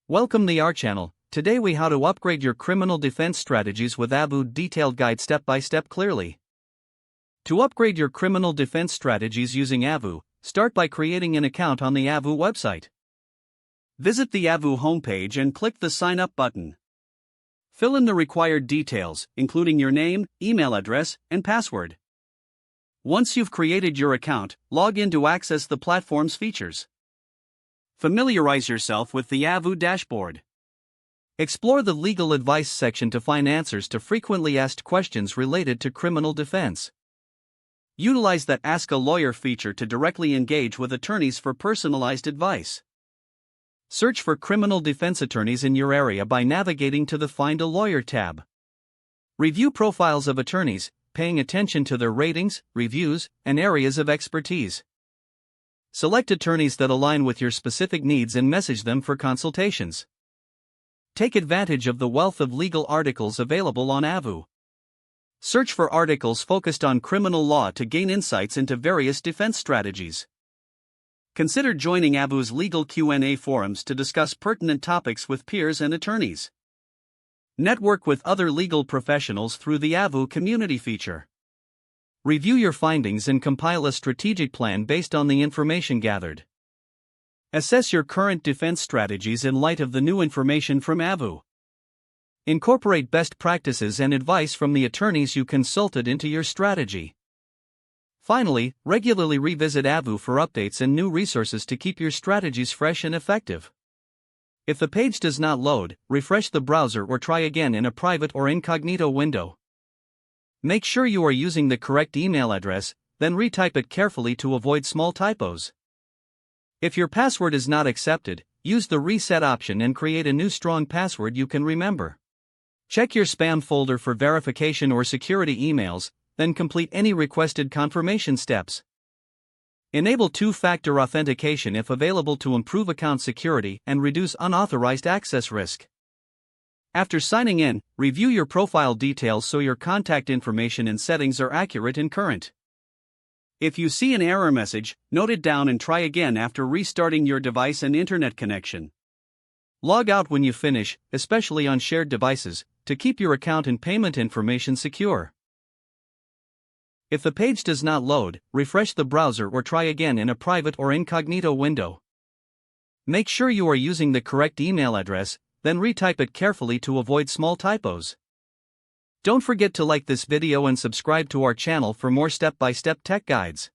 Welcome to our channel. Today we how to upgrade your criminal defense strategies with Avvo detailed guide step by step clearly. To upgrade your criminal defense strategies using Avvo, start by creating an account on the Avvo website. Visit the Avvo homepage and click the sign up button. Fill in the required details, including your name, email address, and password. Once you've created your account, log in to access the platform's features. Familiarize yourself with the Avvo dashboard. Explore the legal advice section to find answers to frequently asked questions related to criminal defense. Utilize that Ask a Lawyer feature to directly engage with attorneys for personalized advice. Search for criminal defense attorneys in your area by navigating to the Find a Lawyer tab. Review profiles of attorneys, paying attention to their ratings, reviews, and areas of expertise. Select attorneys that align with your specific needs and message them for consultations. Take advantage of the wealth of legal articles available on Avvo. Search for articles focused on criminal law to gain insights into various defense strategies. Consider joining Avvo's legal Q&A forums to discuss pertinent topics with peers and attorneys. Network with other legal professionals through the Avvo community feature. Review your findings and compile a strategic plan based on the information gathered. Assess your current defense strategies in light of the new information from Avvo. Incorporate best practices and advice from the attorneys you consulted into your strategy. Finally, regularly revisit Avvo for updates and new resources to keep your strategies fresh and effective. If the page does not load, refresh the browser or try again in a private or incognito window. Make sure you are using the correct email address, then retype it carefully to avoid small typos. If your password is not accepted, use the reset option and create a new strong password you can remember. Check your spam folder for verification or security emails, then complete any requested confirmation steps. Enable two-factor authentication if available to improve account security and reduce unauthorized access risk. After signing in, review your profile details so your contact information and settings are accurate and current. If you see an error message, note it down and try again after restarting your device and internet connection. Log out when you finish, especially on shared devices, to keep your account and payment information secure. If the page does not load, refresh the browser or try again in a private or incognito window. Make sure you are using the correct email address, then retype it carefully to avoid small typos. Don't forget to like this video and subscribe to our channel for more step-by-step tech guides.